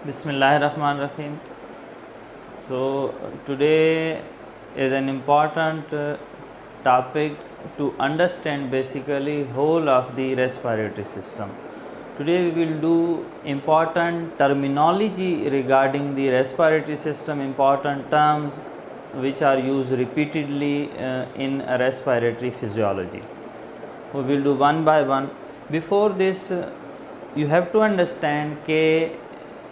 Bismillahirrahmanirrahim. So today is an important topic to understand basically whole of the respiratory system. Today we will do important terminology regarding the respiratory system, important terms which are used repeatedly in respiratory physiology. We will do one by one. Before this, you have to understand that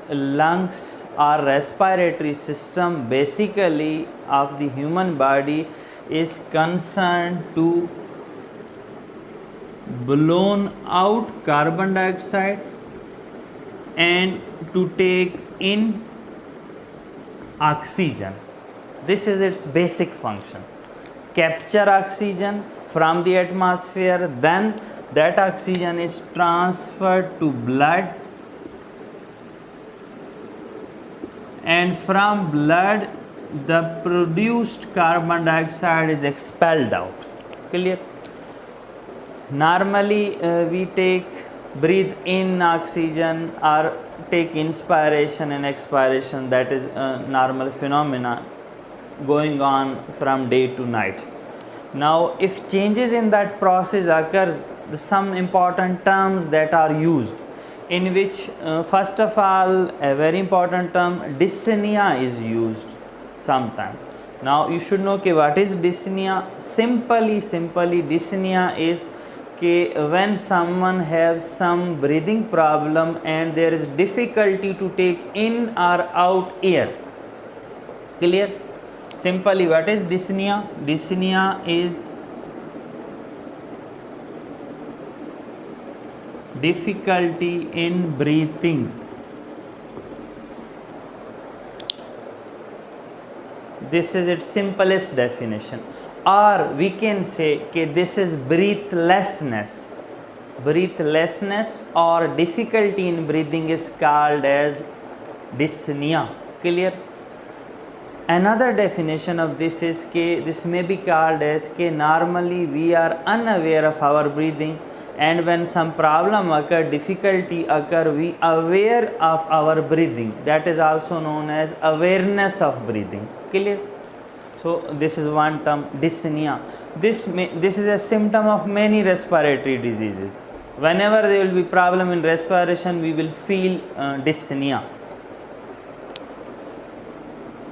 lungs or respiratory system basically of the human body is concerned to blown out carbon dioxide and to take in oxygen. This is its basic function. Capture oxygen from the atmosphere, then that oxygen is transferred to blood, and from blood the produced carbon dioxide is expelled out. Clear? Normally we breathe in oxygen or take inspiration and expiration. That is a normal phenomena going on from day to night. Now if changes in that process occurs, some important terms that are used, in which first of all a very important term dyspnea is used sometime. Now you should know what is dyspnea. Simply dyspnea is when someone has some breathing problem and there is difficulty to take in or out air. Clear? Simply, what is dyspnea? Dyspnea is difficulty in breathing. This is its simplest definition. Or we can say this is breathlessness. Breathlessness or difficulty in breathing is called as dyspnea. Clear? Another definition of this is this may be called as normally we are unaware of our breathing, and when some problem occur, difficulty occur, we aware of our breathing. That is also known as awareness of breathing. Clear? So this is one term, dyspnea. This is a symptom of many respiratory diseases. Whenever there will be problem in respiration, we will feel dyspnea.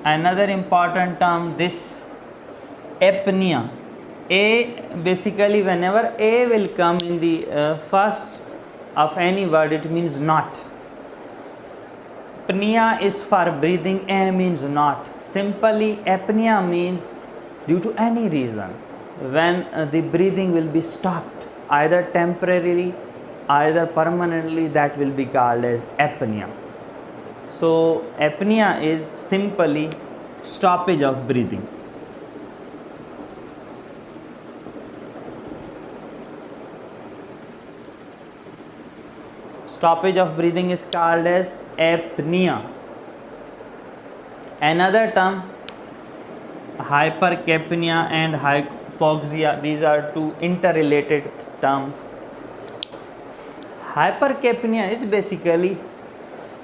Another important term, this apnea. Basically whenever A will come in the first of any word, it means not. Apnea is for breathing, A means not. Simply apnea means due to any reason when the breathing will be stopped, either temporarily, either permanently, that will be called as apnea. So apnea is simply stoppage of breathing. Stoppage of breathing is called as apnea. Another term, hypercapnia and hypoxia. These are two interrelated terms. Hypercapnia is basically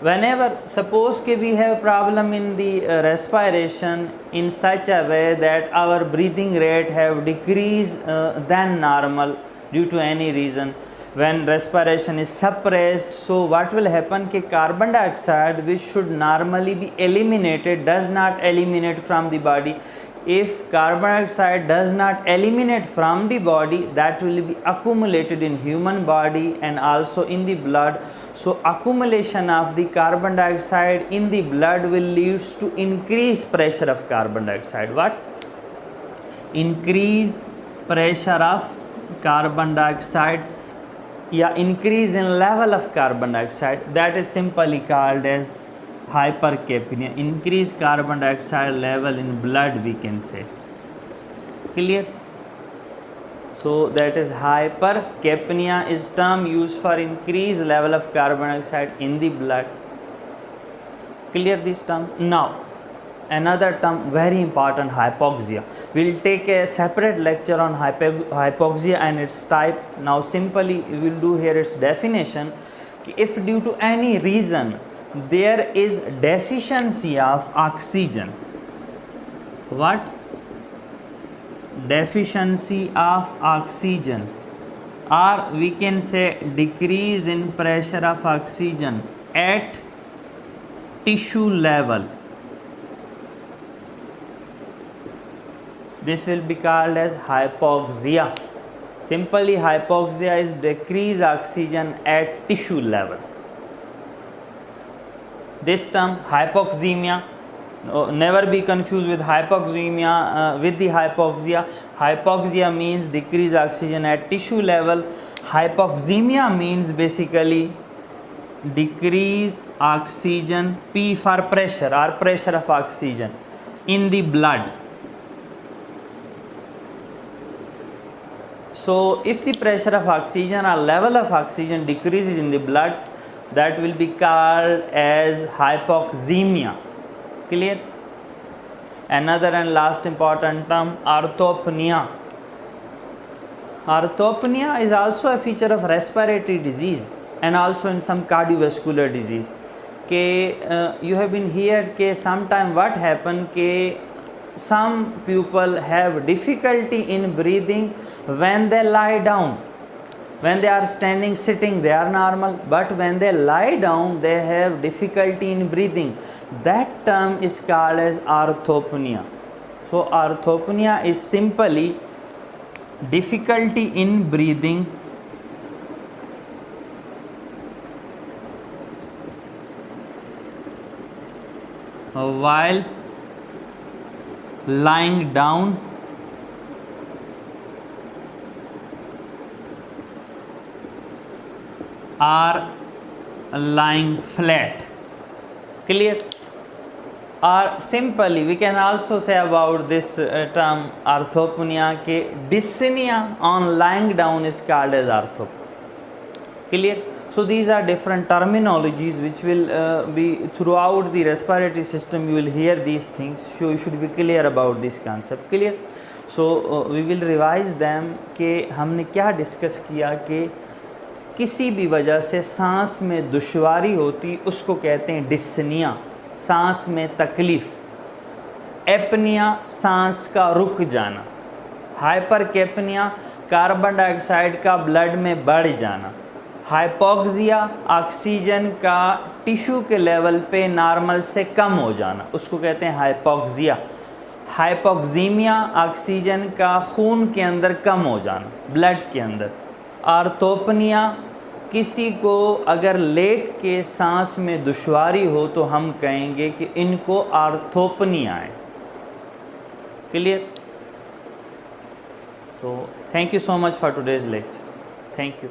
whenever suppose we have problem in the respiration in such a way that our breathing rate have decreased than normal due to any reason, when respiration is suppressed, so what will happen carbon dioxide, which should normally be eliminated, does not eliminate from the body. If carbon dioxide does not eliminate from the body, that will be accumulated in human body and also in the blood. So accumulation of the carbon dioxide in the blood will leads to increased pressure of carbon dioxide. What? Increase pressure of carbon dioxide, increase in level of carbon dioxide. That is simply called as hypercapnia. Increase carbon dioxide level in blood, we can say. Clear? So that is hypercapnia is term used for increased level of carbon dioxide in the blood. Clear this term? Now another term very important, hypoxia. We will take a separate lecture on hypoxia and its type. Now simply we will do here its definition. If due to any reason there is deficiency of oxygen. What? Deficiency of oxygen, or we can say decrease in pressure of oxygen at tissue level. This will be called as hypoxia. Simply, hypoxia is decreased oxygen at tissue level. This term hypoxemia, never be confused with hypoxemia with the hypoxia. Hypoxia means decreased oxygen at tissue level. Hypoxemia means basically decreased oxygen, P for pressure, or pressure of oxygen in the blood. So if the pressure of oxygen or level of oxygen decreases in the blood, that will be called as hypoxemia. Clear? Another and last important term, orthopnea. Orthopnea is also a feature of respiratory disease and also in some cardiovascular disease. You have been heard sometime what happen some people have difficulty in breathing when they lie down. When they are standing, sitting, they are normal, but when they lie down, they have difficulty in breathing. That term is called as orthopnea. So orthopnea is simply difficulty in breathing while lying down or lying flat. Clear? Or simply we can also say about this term orthopnea dyspnea on lying down is called as orthopnea. Clear? So these are different terminologies which will be throughout the respiratory system. You will hear these things, so you should be clear about this concept. Clear? So we will revise them कि हमने क्या discuss किया कि किसी भी वजह से सांस में दुश्वारी होती उसको कहते हैं डिस्निया, सांस में तकलीफ़। एपनिया सांस का रुक जाना। हाइपरकेपनिया कार्बन डाइऑक्साइड का ब्लड में बढ़ जाना। हाइपोक्सिया ऑक्सीजन का टिश्यू के लेवल पे नॉर्मल से कम हो जाना, उसको कहते हैं हाइपोक्सिया। हाइपोक्सीमिया ऑक्सीजन का खून के अंदर कम हो जाना, ब्लड के अंदर। ऑर्थोपनिया किसी को अगर लेट के सांस में दुश्वारी हो तो हम कहेंगे कि इनको ऑर्थोपनिया है। Clear? So thank you so much for today's lecture. Thank you.